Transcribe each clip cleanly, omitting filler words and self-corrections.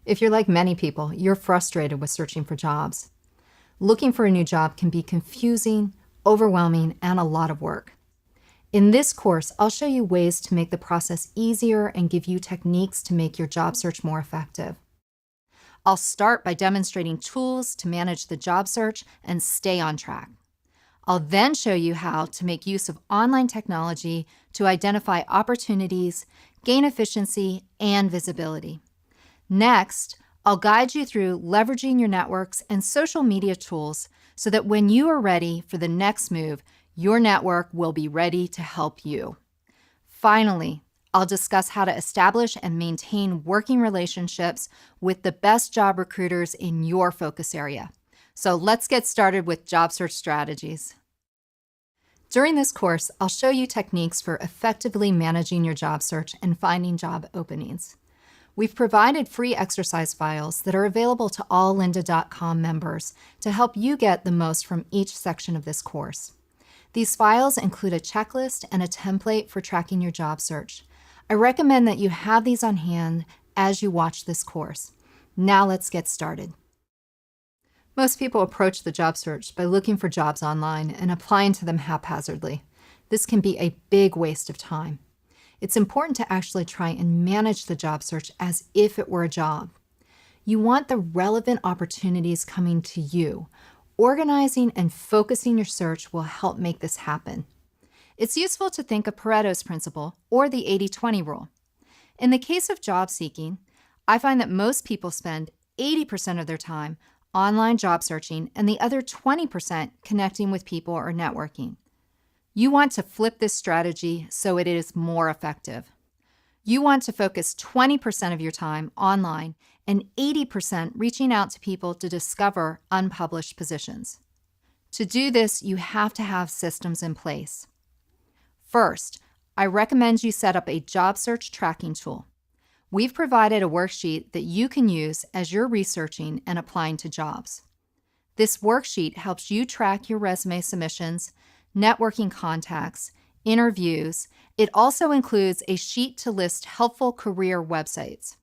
If you're like many people, you're frustrated with searching for jobs. Looking for a new job can be confusing, overwhelming, and a lot of work. In this course, I'll show you ways to make the process easier and give you techniques to make your job search more effective. I'll start by demonstrating tools to manage the job search and stay on track. I'll then show you how to make use of online technology to identify opportunities, gain efficiency, and visibility. Next, I'll guide you through leveraging your networks and social media tools so that when you are ready for the next move, your network will be ready to help you. Finally, I'll discuss how to establish and maintain working relationships with the best job recruiters in your focus area. So let's get started with job search strategies. During this course, I'll show you techniques for effectively managing your job search and finding job openings. We've provided free exercise files that are available to all lynda.com members to help you get the most from each section of this course. These files include a checklist and a template for tracking your job search. I recommend that you have these on hand as you watch this course. Now let's get started. Most people approach the job search by looking for jobs online and applying to them haphazardly. This can be a big waste of time. It's important to actually try and manage the job search as if it were a job. You want the relevant opportunities coming to you. Organizing and focusing your search will help make this happen. It's useful to think of Pareto's principle or the 80-20 rule. In the case of job seeking, I find that most people spend 80% of their time online job searching and the other 20% connecting with people or networking. You want to flip this strategy so it is more effective. You want to focus 20% of your time online and 80% reaching out to people to discover unpublished positions. To do this, you have to have systems in place. First, I recommend you set up a job search tracking tool. We've provided a worksheet that you can use as you're researching and applying to jobs. This worksheet helps you track your resume submissions, networking contacts, interviews. It also includes a sheet to list helpful career websites.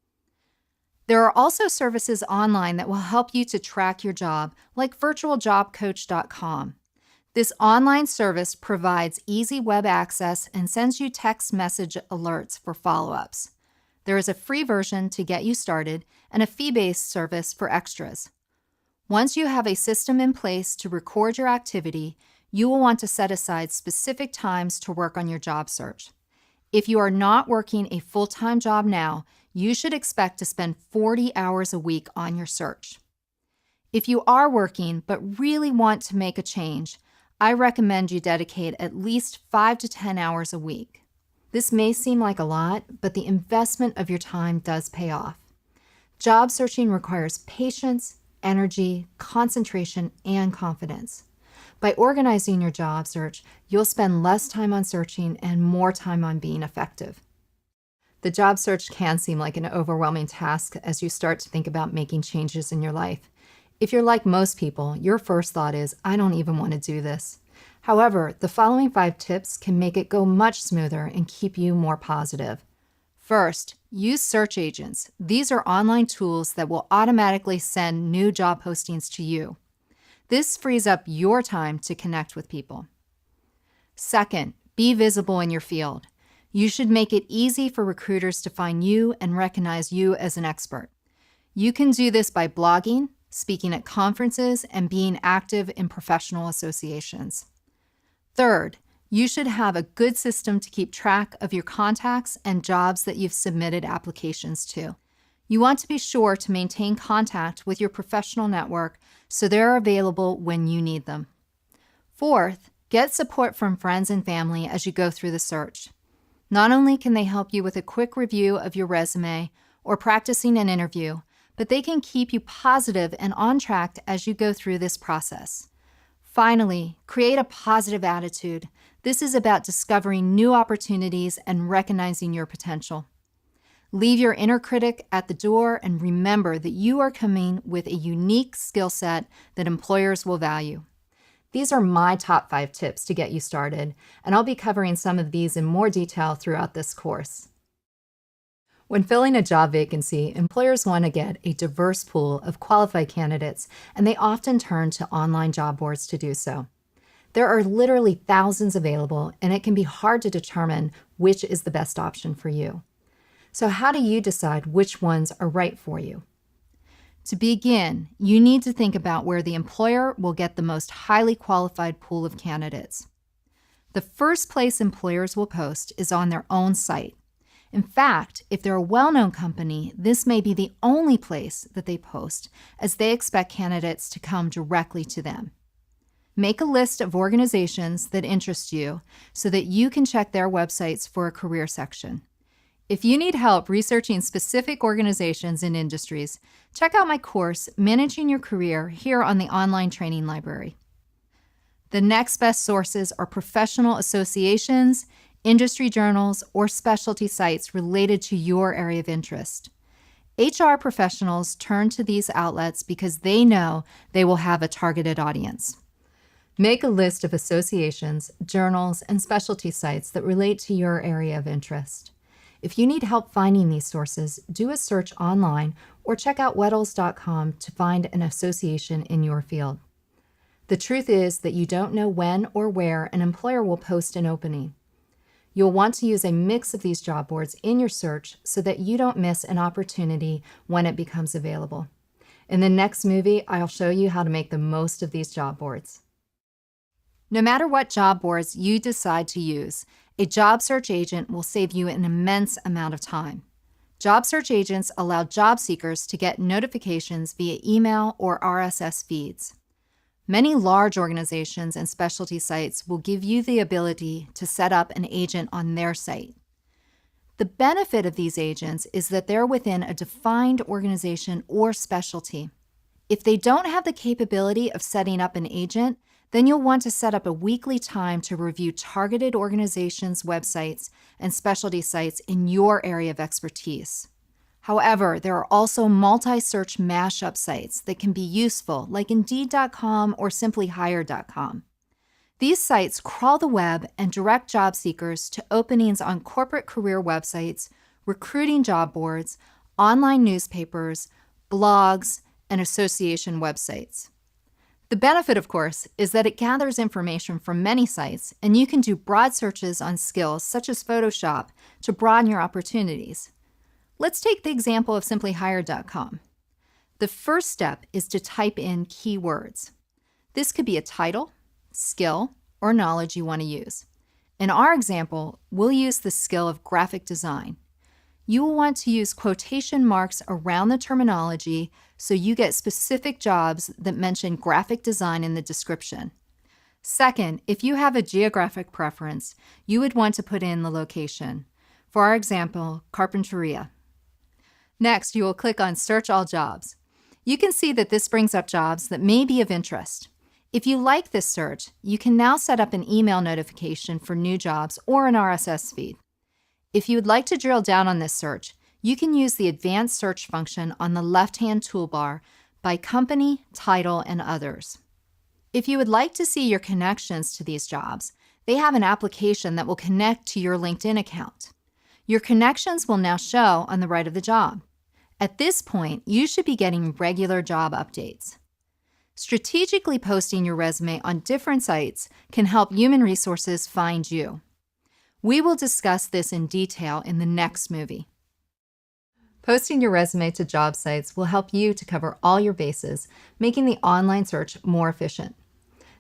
There are also services online that will help you to track your job, like virtualjobcoach.com. This online service provides easy web access and sends you text message alerts for follow-ups. There is a free version to get you started and a fee-based service for extras. Once you have a system in place to record your activity, you will want to set aside specific times to work on your job search. If you are not working a full-time job now, you should expect to spend 40 hours a week on your search. If you are working but really want to make a change, I recommend you dedicate at least 5 to 10 hours a week. This may seem like a lot, but the investment of your time does pay off. Job searching requires patience, energy, concentration, and confidence. By organizing your job search, you'll spend less time on searching and more time on being effective. The job search can seem like an overwhelming task as you start to think about making changes in your life. If you're like most people, your first thought is, I don't even want to do this. However, the following 5 tips can make it go much smoother and keep you more positive. First, use search agents. These are online tools that will automatically send new job postings to you. This frees up your time to connect with people. Second, be visible in your field. You should make it easy for recruiters to find you and recognize you as an expert. You can do this by blogging, speaking at conferences, and being active in professional associations. Third, you should have a good system to keep track of your contacts and jobs that you've submitted applications to. You want to be sure to maintain contact with your professional network so they're available when you need them. Fourth, get support from friends and family as you go through the search. Not only can they help you with a quick review of your resume or practicing an interview, but they can keep you positive and on track as you go through this process. Finally, create a positive attitude. This is about discovering new opportunities and recognizing your potential. Leave your inner critic at the door and remember that you are coming with a unique skill set that employers will value. These are my top 5 tips to get you started, and I'll be covering some of these in more detail throughout this course. When filling a job vacancy, employers want to get a diverse pool of qualified candidates, and they often turn to online job boards to do so. There are literally thousands available, and it can be hard to determine which is the best option for you. So how do you decide which ones are right for you? To begin, you need to think about where the employer will get the most highly qualified pool of candidates. The first place employers will post is on their own site. In fact, if they're a well-known company, this may be the only place that they post, as they expect candidates to come directly to them. Make a list of organizations that interest you so that you can check their websites for a career section. If you need help researching specific organizations and industries, check out my course, Managing Your Career, here on the online training library. The next best sources are professional associations, industry journals, or specialty sites related to your area of interest. HR professionals turn to these outlets because they know they will have a targeted audience. Make a list of associations, journals, and specialty sites that relate to your area of interest. If you need help finding these sources, do a search online or check out Weddles.com to find an association in your field. The truth is that you don't know when or where an employer will post an opening. You'll want to use a mix of these job boards in your search so that you don't miss an opportunity when it becomes available. In the next movie, I'll show you how to make the most of these job boards. No matter what job boards you decide to use, a job search agent will save you an immense amount of time. Job search agents allow job seekers to get notifications via email or RSS feeds. Many large organizations and specialty sites will give you the ability to set up an agent on their site. The benefit of these agents is that they're within a defined organization or specialty. If they don't have the capability of setting up an agent, then you'll want to set up a weekly time to review targeted organizations' websites and specialty sites in your area of expertise. However, there are also multi-search mashup sites that can be useful, like Indeed.com or SimplyHire.com. These sites crawl the web and direct job seekers to openings on corporate career websites, recruiting job boards, online newspapers, blogs, and association websites. The benefit, of course, is that it gathers information from many sites, and you can do broad searches on skills such as Photoshop to broaden your opportunities. Let's take the example of SimplyHire.com. The first step is to type in keywords. This could be a title, skill, or knowledge you want to use. In our example, we'll use the skill of graphic design. You will want to use quotation marks around the terminology so you get specific jobs that mention graphic design in the description. Second, if you have a geographic preference, you would want to put in the location. For our example, Carpinteria. Next, you will click on Search All Jobs. You can see that this brings up jobs that may be of interest. If you like this search, you can now set up an email notification for new jobs or an RSS feed. If you would like to drill down on this search, you can use the advanced search function on the left-hand toolbar by company, title, and others. If you would like to see your connections to these jobs, they have an application that will connect to your LinkedIn account. Your connections will now show on the right of the job. At this point, you should be getting regular job updates. Strategically posting your resume on different sites can help human resources find you. We will discuss this in detail in the next movie. Posting your resume to job sites will help you to cover all your bases, making the online search more efficient.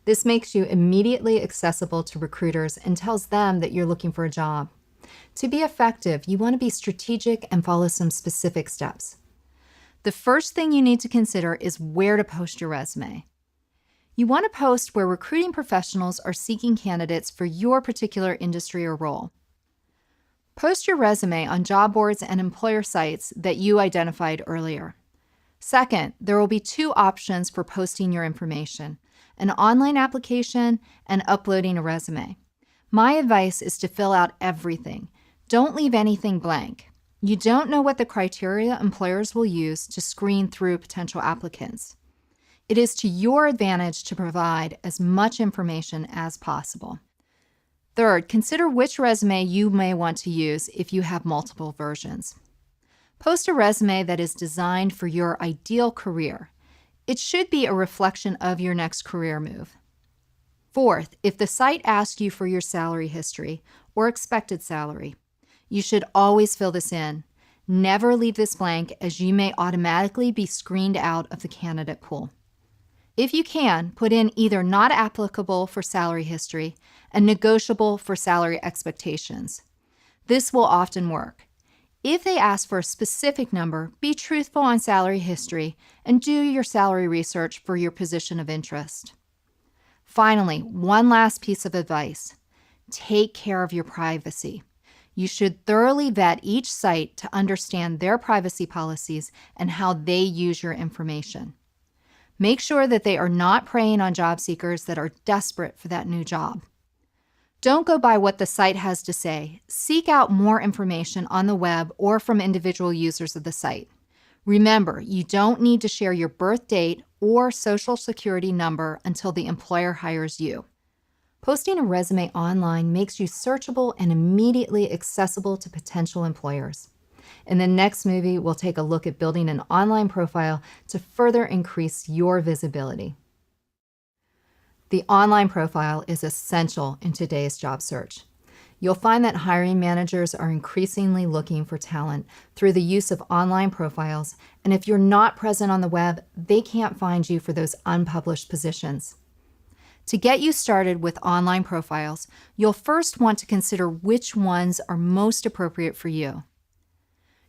This makes you immediately accessible to recruiters and tells them that you're looking for a job. To be effective, you want to be strategic and follow some specific steps. The first thing you need to consider is where to post your resume. You want to post where recruiting professionals are seeking candidates for your particular industry or role. Post your resume on job boards and employer sites that you identified earlier. Second, there will be two options for posting your information: an online application and uploading a resume. My advice is to fill out everything. Don't leave anything blank. You don't know what the criteria employers will use to screen through potential applicants. It is to your advantage to provide as much information as possible. Third, consider which resume you may want to use if you have multiple versions. Post a resume that is designed for your ideal career. It should be a reflection of your next career move. Fourth, if the site asks you for your salary history or expected salary, you should always fill this in. Never leave this blank, as you may automatically be screened out of the candidate pool. If you can, put in either not applicable for salary history and negotiable for salary expectations. This will often work. If they ask for a specific number, be truthful on salary history and do your salary research for your position of interest. Finally, one last piece of advice. Take care of your privacy. You should thoroughly vet each site to understand their privacy policies and how they use your information. Make sure that they are not preying on job seekers that are desperate for that new job. Don't go by what the site has to say. Seek out more information on the web or from individual users of the site. Remember, you don't need to share your birth date or social security number until the employer hires you. Posting a resume online makes you searchable and immediately accessible to potential employers. In the next movie, we'll take a look at building an online profile to further increase your visibility. The online profile is essential in today's job search. You'll find that hiring managers are increasingly looking for talent through the use of online profiles, and if you're not present on the web, they can't find you for those unpublished positions. To get you started with online profiles, you'll first want to consider which ones are most appropriate for you.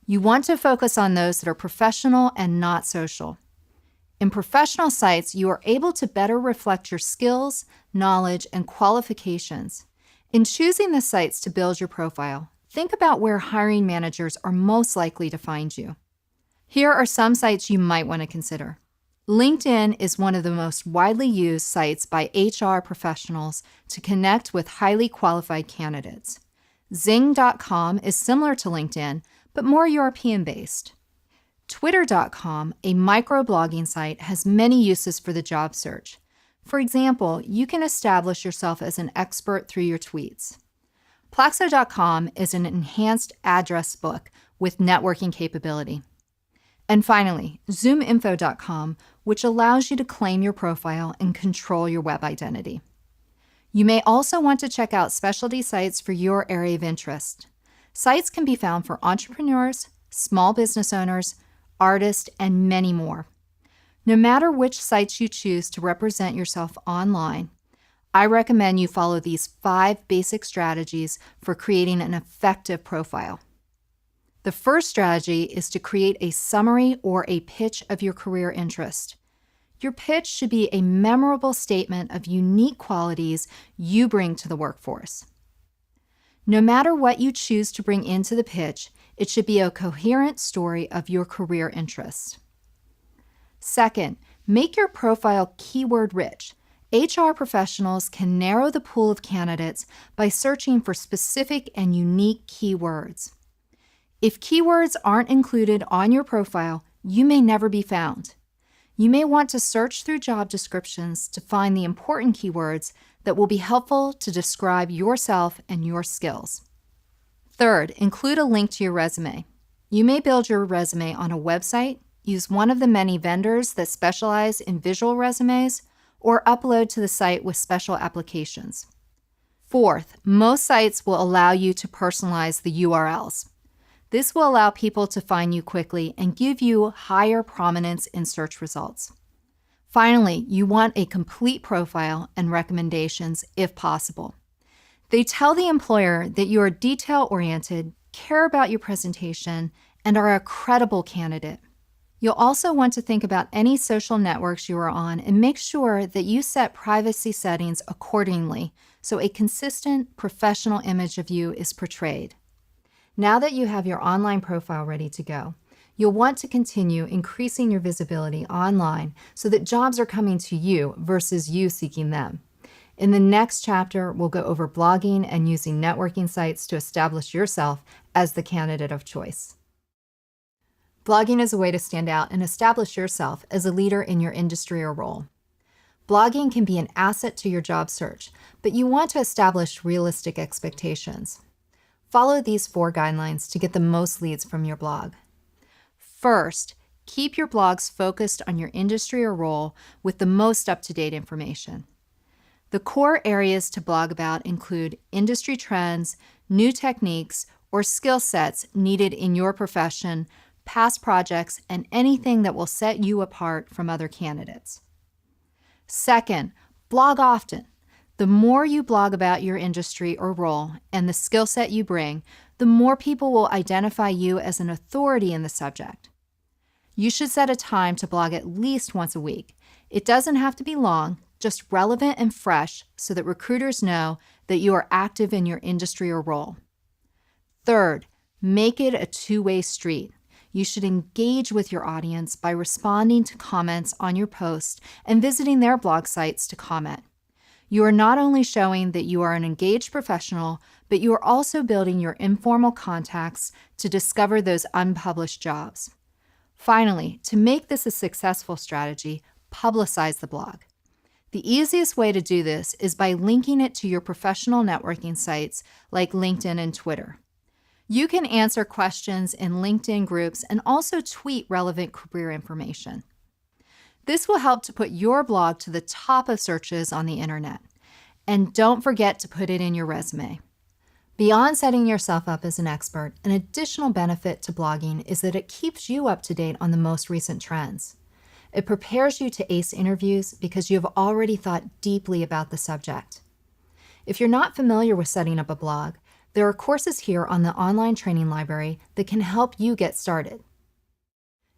You want to focus on those that are professional and not social. In professional sites, you are able to better reflect your skills, knowledge, and qualifications. In choosing the sites to build your profile, think about where hiring managers are most likely to find you. Here are some sites you might want to consider. LinkedIn is one of the most widely used sites by HR professionals to connect with highly qualified candidates. Zing.com is similar to LinkedIn, but more European-based. Twitter.com, a microblogging site, has many uses for the job search. For example, you can establish yourself as an expert through your tweets. Plaxo.com is an enhanced address book with networking capability. And finally, ZoomInfo.com, which allows you to claim your profile and control your web identity. You may also want to check out specialty sites for your area of interest. Sites can be found for entrepreneurs, small business owners, artists, and many more. No matter which sites you choose to represent yourself online, I recommend you follow these 5 basic strategies for creating an effective profile. The first strategy is to create a summary or a pitch of your career interest. Your pitch should be a memorable statement of unique qualities you bring to the workforce. No matter what you choose to bring into the pitch, it should be a coherent story of your career interests. Second, make your profile keyword-rich. HR professionals can narrow the pool of candidates by searching for specific and unique keywords. If keywords aren't included on your profile, you may never be found. You may want to search through job descriptions to find the important keywords that will be helpful to describe yourself and your skills. Third, include a link to your resume. You may build your resume on a website, use one of the many vendors that specialize in visual resumes, or upload to the site with special applications. Fourth, most sites will allow you to personalize the URLs. This will allow people to find you quickly and give you higher prominence in search results. Finally, you want a complete profile and recommendations if possible. They tell the employer that you are detail-oriented, care about your presentation, and are a credible candidate. You'll also want to think about any social networks you are on and make sure that you set privacy settings accordingly so a consistent, professional image of you is portrayed. Now that you have your online profile ready to go, you'll want to continue increasing your visibility online so that jobs are coming to you versus you seeking them. In the next chapter, we'll go over blogging and using networking sites to establish yourself as the candidate of choice. Blogging is a way to stand out and establish yourself as a leader in your industry or role. Blogging can be an asset to your job search, but you want to establish realistic expectations. Follow these 4 guidelines to get the most leads from your blog. First, keep your blogs focused on your industry or role with the most up-to-date information. The core areas to blog about include industry trends, new techniques, or skill sets needed in your profession, past projects, and anything that will set you apart from other candidates. Second, blog often. The more you blog about your industry or role and the skill set you bring, the more people will identify you as an authority in the subject. You should set a time to blog at least once a week. It doesn't have to be long, just relevant and fresh so that recruiters know that you are active in your industry or role. Third, make it a two-way street. You should engage with your audience by responding to comments on your post and visiting their blog sites to comment. You are not only showing that you are an engaged professional, but you are also building your informal contacts to discover those unpublished jobs. Finally, to make this a successful strategy, publicize the blog. The easiest way to do this is by linking it to your professional networking sites like LinkedIn and Twitter. You can answer questions in LinkedIn groups and also tweet relevant career information. This will help to put your blog to the top of searches on the internet. And don't forget to put it in your resume. Beyond setting yourself up as an expert, an additional benefit to blogging is that it keeps you up to date on the most recent trends. It prepares you to ace interviews because you have already thought deeply about the subject. If you're not familiar with setting up a blog, there are courses here on the online training library that can help you get started.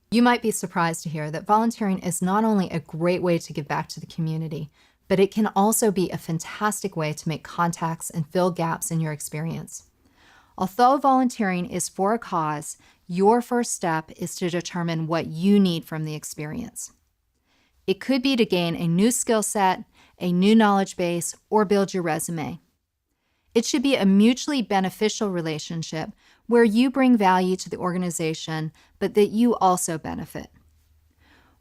You might be surprised to hear that volunteering is not only a great way to give back to the community, but it can also be a fantastic way to make contacts and fill gaps in your experience. Although volunteering is for a cause, your first step is to determine what you need from the experience. It could be to gain a new skill set, a new knowledge base, or build your resume. It should be a mutually beneficial relationship where you bring value to the organization, but that you also benefit.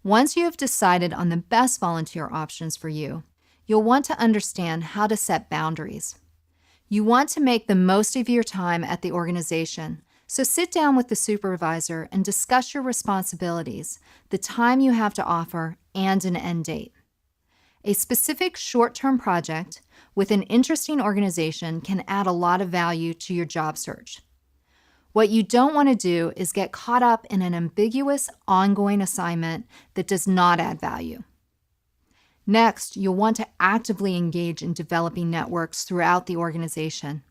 Once you have decided on the best volunteer options for you, you'll want to understand how to set boundaries. You want to make the most of your time at the organization, so sit down with the supervisor and discuss your responsibilities, the time you have to offer, and an end date. A specific short-term project with an interesting organization can add a lot of value to your job search. What you don't want to do is get caught up in an ambiguous, ongoing assignment that does not add value. Next, you'll want to actively engage in developing networks throughout the organization.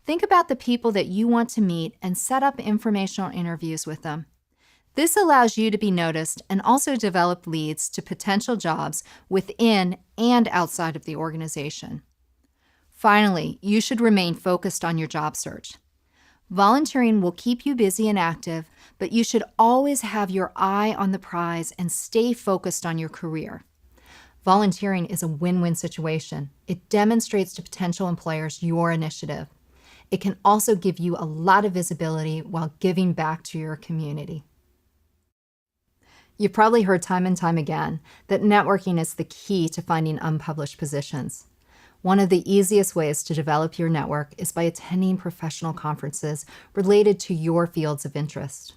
Think about the people that you want to meet and set up informational interviews with them. This allows you to be noticed and also develop leads to potential jobs within and outside of the organization. Finally, you should remain focused on your job search. Volunteering will keep you busy and active, but you should always have your eye on the prize and stay focused on your career. Volunteering is a win-win situation. It demonstrates to potential employers your initiative. It can also give you a lot of visibility while giving back to your community. You've probably heard time and time again that networking is the key to finding unpublished positions. One of the easiest ways to develop your network is by attending professional conferences related to your fields of interest.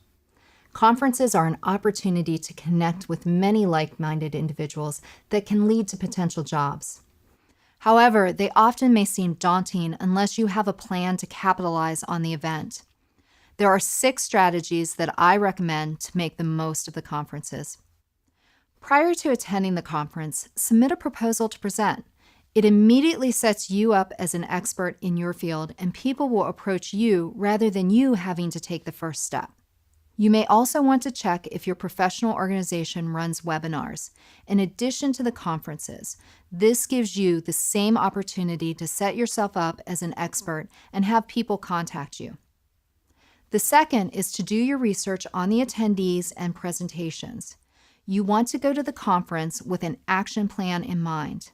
Conferences are an opportunity to connect with many like-minded individuals that can lead to potential jobs. However, they often may seem daunting unless you have a plan to capitalize on the event. There are 6 strategies that I recommend to make the most of the conferences. Prior to attending the conference, submit a proposal to present. It immediately sets you up as an expert in your field, and people will approach you rather than you having to take the first step. You may also want to check if your professional organization runs webinars. In addition to the conferences, this gives you the same opportunity to set yourself up as an expert and have people contact you. The second is to do your research on the attendees and presentations. You want to go to the conference with an action plan in mind.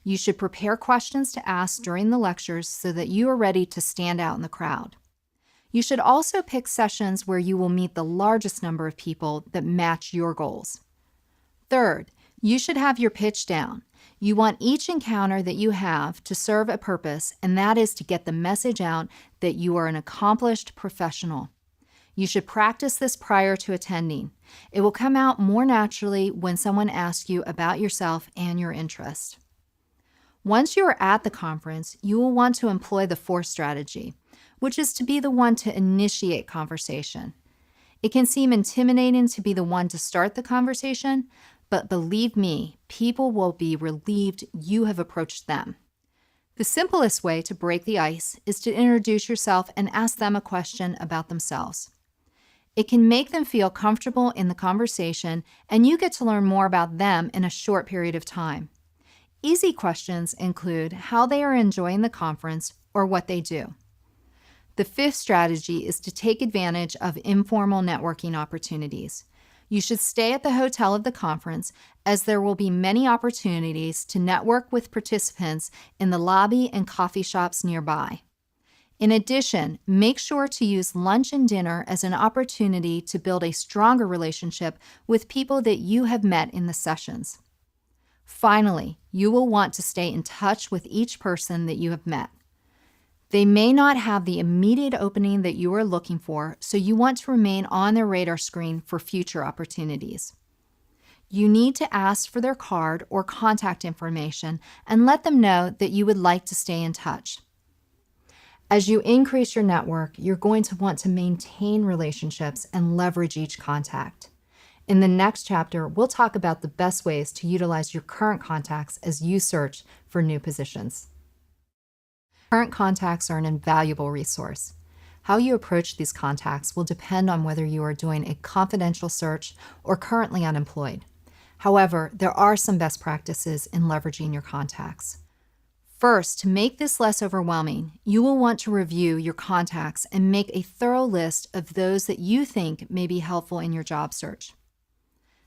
You should prepare questions to ask during the lectures so that you are ready to stand out in the crowd. You should also pick sessions where you will meet the largest number of people that match your goals. Third, you should have your pitch down. You want each encounter that you have to serve a purpose, and that is to get the message out that you are an accomplished professional. You should practice this prior to attending. It will come out more naturally when someone asks you about yourself and your interests. Once you are at the conference, you will want to employ the fourth strategy, which is to be the one to initiate conversation. It can seem intimidating to be the one to start the conversation, but believe me, people will be relieved you have approached them. The simplest way to break the ice is to introduce yourself and ask them a question about themselves. It can make them feel comfortable in the conversation, and you get to learn more about them in a short period of time. Easy questions include how they are enjoying the conference or what they do. The fifth strategy is to take advantage of informal networking opportunities. You should stay at the hotel of the conference, as there will be many opportunities to network with participants in the lobby and coffee shops nearby. In addition, make sure to use lunch and dinner as an opportunity to build a stronger relationship with people that you have met in the sessions. Finally, you will want to stay in touch with each person that you have met. They may not have the immediate opening that you are looking for, so you want to remain on their radar screen for future opportunities. You need to ask for their card or contact information and let them know that you would like to stay in touch. As you increase your network, you're going to want to maintain relationships and leverage each contact. In the next chapter, we'll talk about the best ways to utilize your current contacts as you search for new positions. Current contacts are an invaluable resource. How you approach these contacts will depend on whether you are doing a confidential search or currently unemployed. However, there are some best practices in leveraging your contacts. First, to make this less overwhelming, you will want to review your contacts and make a thorough list of those that you think may be helpful in your job search.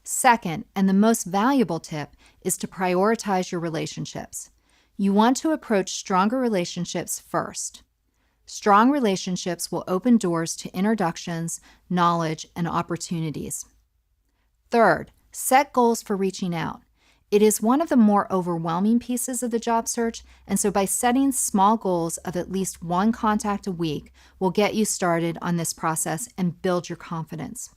Second, and the most valuable tip, is to prioritize your relationships. You want to approach stronger relationships first. Strong relationships will open doors to introductions, knowledge, and opportunities. Third, set goals for reaching out. It is one of the more overwhelming pieces of the job search, and so by setting small goals of at least one contact a week will get you started on this process and build your confidence.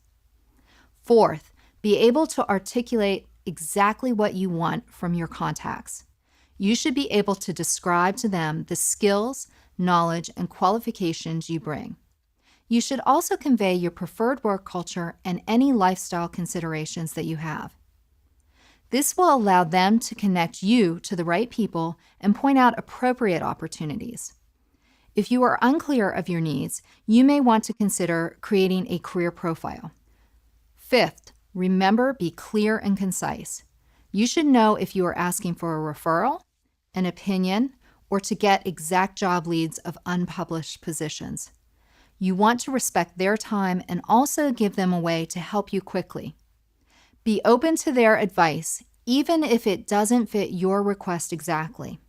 Fourth, be able to articulate exactly what you want from your contacts. You should be able to describe to them the skills, knowledge, and qualifications you bring. You should also convey your preferred work culture and any lifestyle considerations that you have. This will allow them to connect you to the right people and point out appropriate opportunities. If you are unclear of your needs, you may want to consider creating a career profile. Fifth, remember, be clear and concise. You should know if you are asking for a referral, an opinion, or to get exact job leads of unpublished positions. You want to respect their time and also give them a way to help you quickly. Be open to their advice, even if it doesn't fit your request exactly.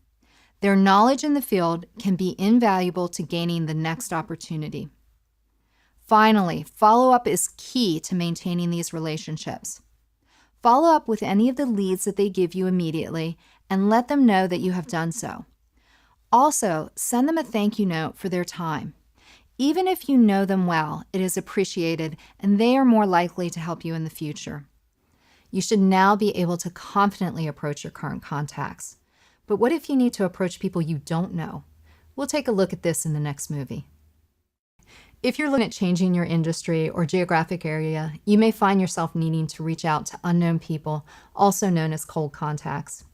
Their knowledge in the field can be invaluable to gaining the next opportunity. Finally, follow-up is key to maintaining these relationships. Follow up with any of the leads that they give you immediately and let them know that you have done so. Also, send them a thank you note for their time. Even if you know them well, it is appreciated and they are more likely to help you in the future. You should now be able to confidently approach your current contacts. But what if you need to approach people you don't know? We'll take a look at this in the next movie. If you're looking at changing your industry or geographic area, you may find yourself needing to reach out to unknown people, also known as cold contacts.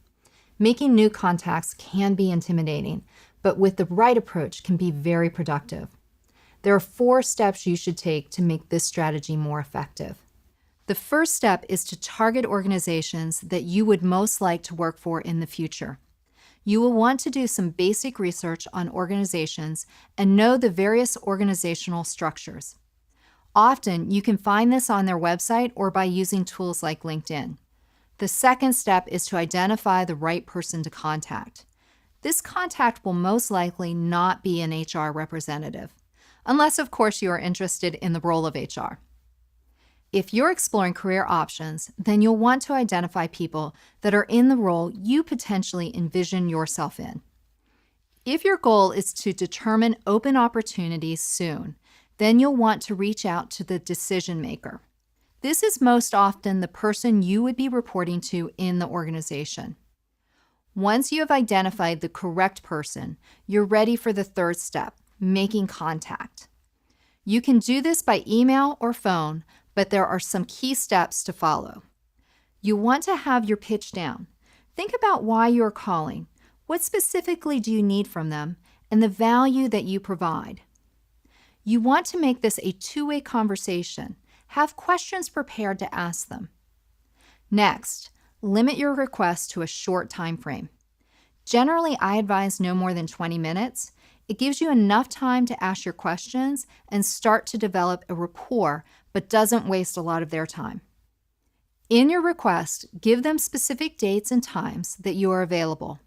Making new contacts can be intimidating, but with the right approach can be very productive. There are 4 steps you should take to make this strategy more effective. The first step is to target organizations that you would most like to work for in the future. You will want to do some basic research on organizations and know the various organizational structures. Often, you can find this on their website or by using tools like LinkedIn. The second step is to identify the right person to contact. This contact will most likely not be an HR representative, unless, of course, you are interested in the role of HR. If you're exploring career options, then you'll want to identify people that are in the role you potentially envision yourself in. If your goal is to determine open opportunities soon, Then you'll want to reach out to the decision maker. This is most often the person you would be reporting to in the organization. Once you have identified the correct person, you're ready for the third step, making contact. You can do this by email or phone, but there are some key steps to follow. You want to have your pitch down. Think about why you're calling. What specifically do you need from them, and the value that you provide? You want to make this a two-way conversation. Have questions prepared to ask them. Next, limit your request to a short time frame. Generally, I advise no more than 20 minutes. It gives you enough time to ask your questions and start to develop a rapport, but doesn't waste a lot of their time. In your request, give them specific dates and times that you are available.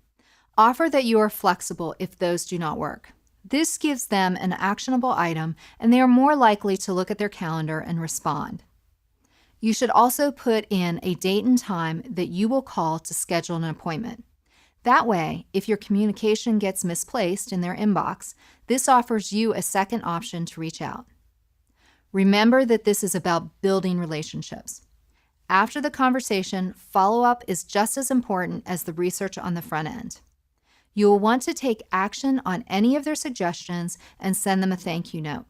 Offer that you are flexible if those do not work. This gives them an actionable item, and they are more likely to look at their calendar and respond. You should also put in a date and time that you will call to schedule an appointment. That way, if your communication gets misplaced in their inbox, this offers you a second option to reach out. Remember that this is about building relationships. After the conversation, follow-up is just as important as the research on the front end. You will want to take action on any of their suggestions and send them a thank you note.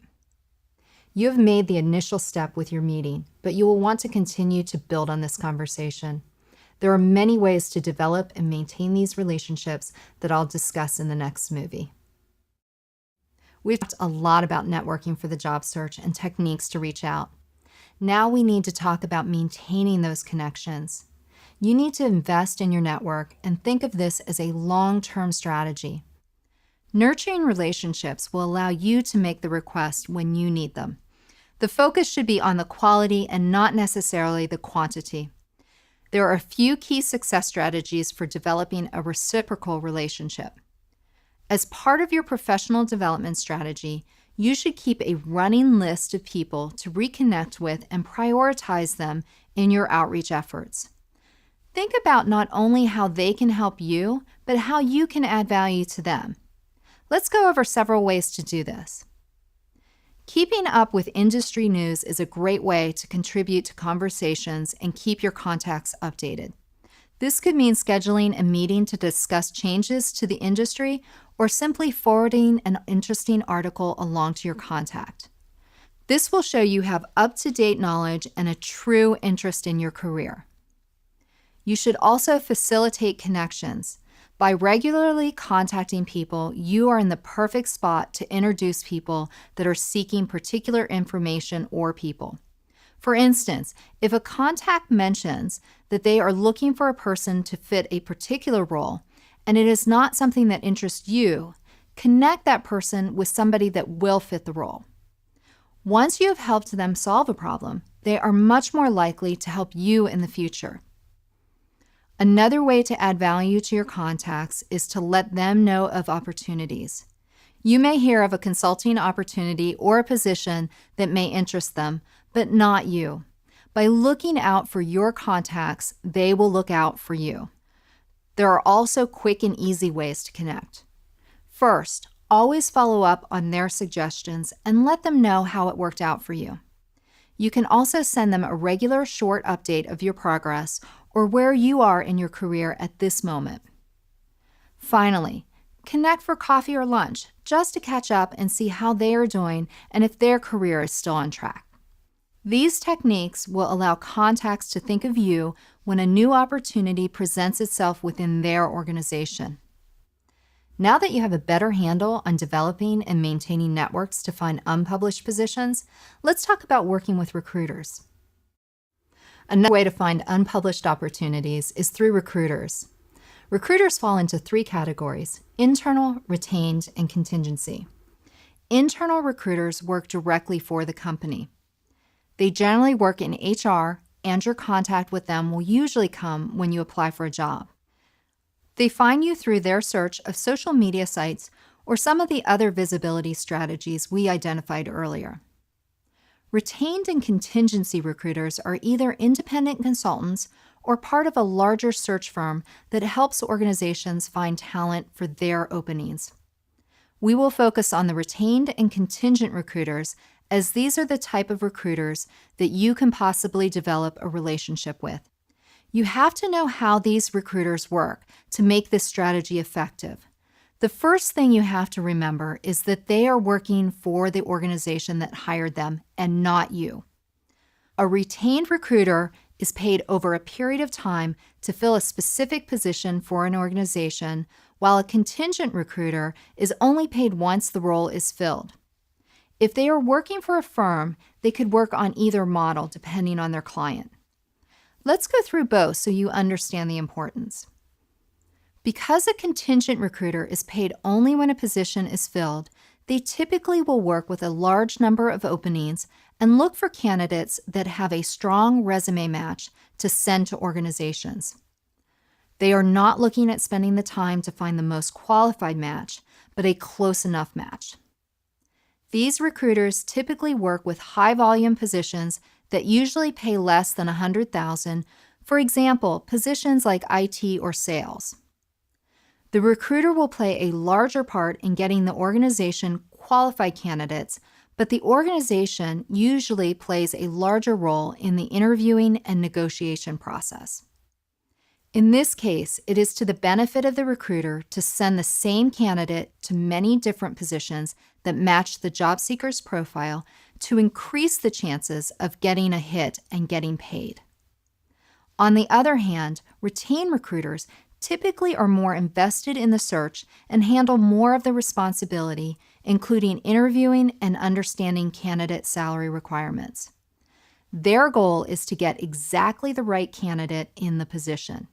You have made the initial step with your meeting, but you will want to continue to build on this conversation. There are many ways to develop and maintain these relationships that I'll discuss in the next movie. We've talked a lot about networking for the job search and techniques to reach out. Now we need to talk about maintaining those connections. You need to invest in your network and think of this as a long-term strategy. Nurturing relationships will allow you to make the request when you need them. The focus should be on the quality and not necessarily the quantity. There are a few key success strategies for developing a reciprocal relationship. As part of your professional development strategy, you should keep a running list of people to reconnect with and prioritize them in your outreach efforts. Think about not only how they can help you, but how you can add value to them. Let's go over several ways to do this. Keeping up with industry news is a great way to contribute to conversations and keep your contacts updated. This could mean scheduling a meeting to discuss changes to the industry or simply forwarding an interesting article along to your contact. This will show you have up-to-date knowledge and a true interest in your career. You should also facilitate connections. By regularly contacting people, you are in the perfect spot to introduce people that are seeking particular information or people. For instance, if a contact mentions that they are looking for a person to fit a particular role, and it is not something that interests you, connect that person with somebody that will fit the role. Once you have helped them solve a problem, they are much more likely to help you in the future. Another way to add value to your contacts is to let them know of opportunities. You may hear of a consulting opportunity or a position that may interest them, but not you. By looking out for your contacts, they will look out for you. There are also quick and easy ways to connect. First, always follow up on their suggestions and let them know how it worked out for you. You can also send them a regular short update of your progress or where you are in your career at this moment. Finally, connect for coffee or lunch just to catch up and see how they are doing and if their career is still on track. These techniques will allow contacts to think of you when a new opportunity presents itself within their organization. Now that you have a better handle on developing and maintaining networks to find unpublished positions, let's talk about working with recruiters. Another way to find unpublished opportunities is through recruiters. Recruiters fall into three categories: internal, retained, and contingency. Internal recruiters work directly for the company. They generally work in HR, and your contact with them will usually come when you apply for a job. They find you through their search of social media sites or some of the other visibility strategies we identified earlier. Retained and contingency recruiters are either independent consultants or part of a larger search firm that helps organizations find talent for their openings. We will focus on the retained and contingent recruiters as these are the type of recruiters that you can possibly develop a relationship with. You have to know how these recruiters work to make this strategy effective. The first thing you have to remember is that they are working for the organization that hired them and not you. A retained recruiter is paid over a period of time to fill a specific position for an organization, while a contingent recruiter is only paid once the role is filled. If they are working for a firm, they could work on either model depending on their client. Let's go through both so you understand the importance. Because a contingent recruiter is paid only when a position is filled, they typically will work with a large number of openings and look for candidates that have a strong resume match to send to organizations. They are not looking at spending the time to find the most qualified match, but a close enough match. These recruiters typically work with high-volume positions that usually pay less than $100,000, for example, positions like IT or sales. The recruiter will play a larger part in getting the organization qualified candidates, but the organization usually plays a larger role in the interviewing and negotiation process. In this case, it is to the benefit of the recruiter to send the same candidate to many different positions that match the job seeker's profile to increase the chances of getting a hit and getting paid. On the other hand, retained recruiters typically are more invested in the search and handle more of the responsibility, including interviewing and understanding candidate salary requirements. Their goal is to get exactly the right candidate in the position.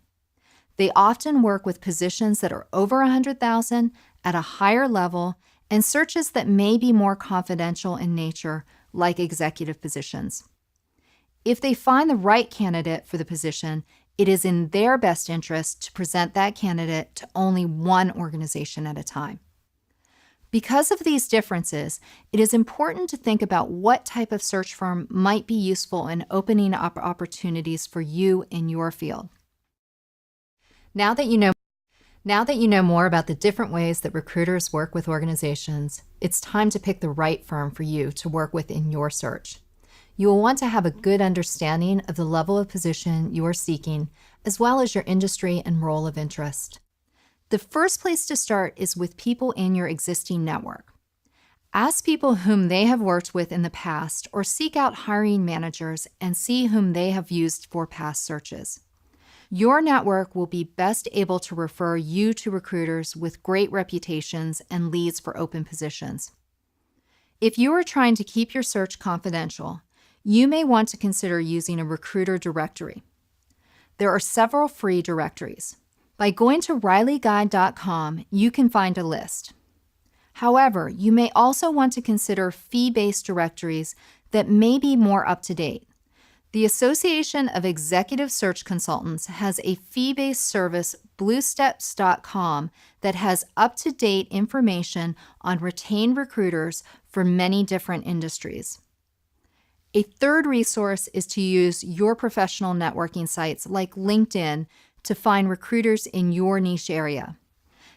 They often work with positions that are over $100,000 at a higher level and searches that may be more confidential in nature, like executive positions. If they find the right candidate for the position, it is in their best interest to present that candidate to only one organization at a time. Because of these differences, it is important to think about what type of search firm might be useful in opening up opportunities for you in your field. Now that you know more about the different ways that recruiters work with organizations, it's time to pick the right firm for you to work with in your search. You will want to have a good understanding of the level of position you are seeking, as well as your industry and role of interest. The first place to start is with people in your existing network. Ask people whom they have worked with in the past, or seek out hiring managers and see whom they have used for past searches. Your network will be best able to refer you to recruiters with great reputations and leads for open positions. If you are trying to keep your search confidential, you may want to consider using a recruiter directory. There are several free directories. By going to RileyGuide.com, you can find a list. However, you may also want to consider fee-based directories that may be more up-to-date. The Association of Executive Search Consultants has a fee-based service, BlueSteps.com, that has up-to-date information on retained recruiters for many different industries. A third resource is to use your professional networking sites like LinkedIn to find recruiters in your niche area.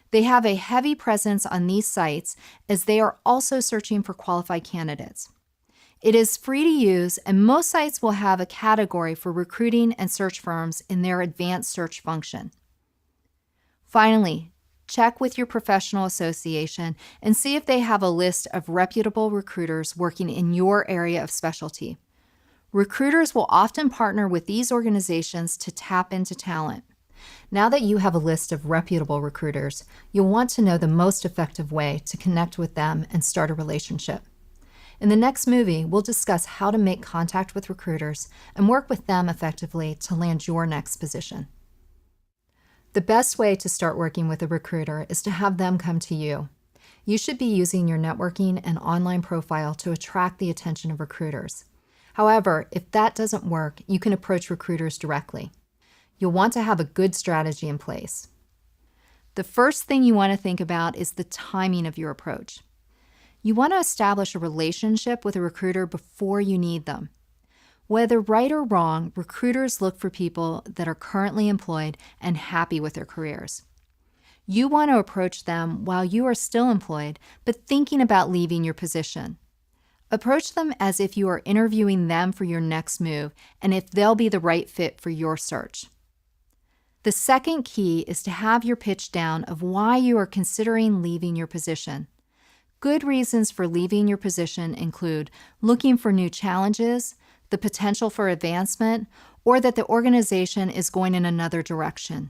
They have a heavy presence on these sites as they are also searching for qualified candidates. It is free to use, and most sites will have a category for recruiting and search firms in their advanced search function. Finally, check with your professional association and see if they have a list of reputable recruiters working in your area of specialty. Recruiters will often partner with these organizations to tap into talent. Now that you have a list of reputable recruiters, you'll want to know the most effective way to connect with them and start a relationship. In the next movie, we'll discuss how to make contact with recruiters and work with them effectively to land your next position. The best way to start working with a recruiter is to have them come to you. You should be using your networking and online profile to attract the attention of recruiters. However, if that doesn't work, you can approach recruiters directly. You'll want to have a good strategy in place. The first thing you want to think about is the timing of your approach. You want to establish a relationship with a recruiter before you need them. Whether right or wrong, recruiters look for people that are currently employed and happy with their careers. You want to approach them while you are still employed, but thinking about leaving your position. Approach them as if you are interviewing them for your next move and if they'll be the right fit for your search. The second key is to have your pitch down of why you are considering leaving your position. Good reasons for leaving your position include looking for new challenges, the potential for advancement, or that the organization is going in another direction.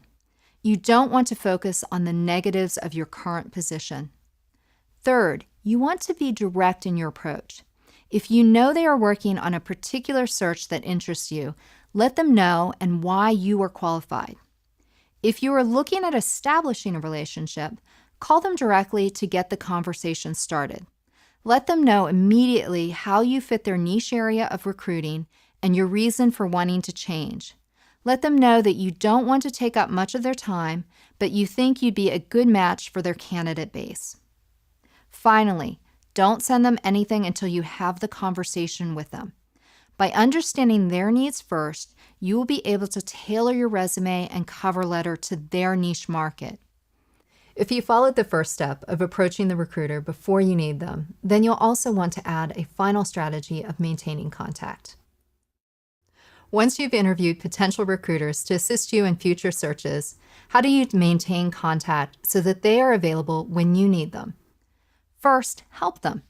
You don't want to focus on the negatives of your current position. Third, you want to be direct in your approach. If you know they are working on a particular search that interests you, let them know and why you are qualified. If you are looking at establishing a relationship, call them directly to get the conversation started. Let them know immediately how you fit their niche area of recruiting and your reason for wanting to change. Let them know that you don't want to take up much of their time, but you think you'd be a good match for their candidate base. Finally, don't send them anything until you have the conversation with them. By understanding their needs first, you will be able to tailor your resume and cover letter to their niche market. If you followed the first step of approaching the recruiter before you need them, then you'll also want to add a final strategy of maintaining contact. Once you've interviewed potential recruiters to assist you in future searches, how do you maintain contact so that they are available when you need them? First, help them.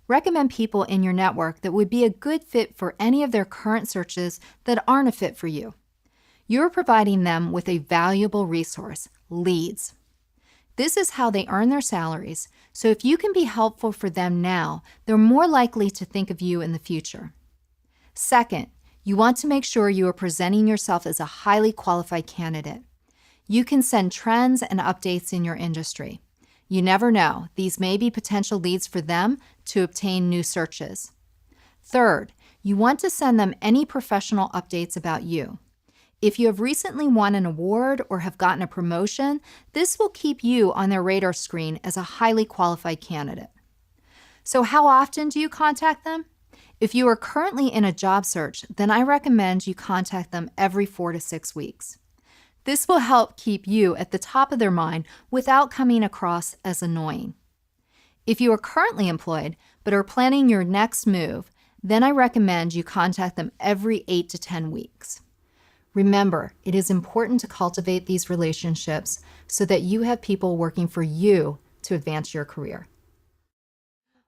Recommend people in your network that would be a good fit for any of their current searches that aren't a fit for you. You're providing them with a valuable resource, leads. This is how they earn their salaries, so if you can be helpful for them now, they're more likely to think of you in the future. Second, you want to make sure you are presenting yourself as a highly qualified candidate. You can send trends and updates in your industry. You never know, these may be potential leads for them to obtain new searches. Third, you want to send them any professional updates about you. If you have recently won an award or have gotten a promotion, this will keep you on their radar screen as a highly qualified candidate. So how often do you contact them? If you are currently in a job search, then I recommend you contact them every 4 to 6 weeks. This will help keep you at the top of their mind without coming across as annoying. If you are currently employed but are planning your next move, then I recommend you contact them every 8 to 10 weeks. Remember, it is important to cultivate these relationships so that you have people working for you to advance your career.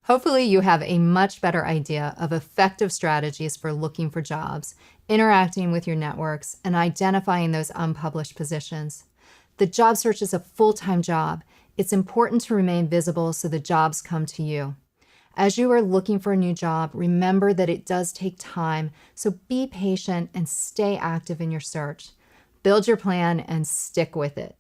Hopefully you have a much better idea of effective strategies for looking for jobs, interacting with your networks, and identifying those unpublished positions. The job search is a full-time job. It's important to remain visible so the jobs come to you. As you are looking for a new job, remember that it does take time, so be patient and stay active in your search. Build your plan and stick with it.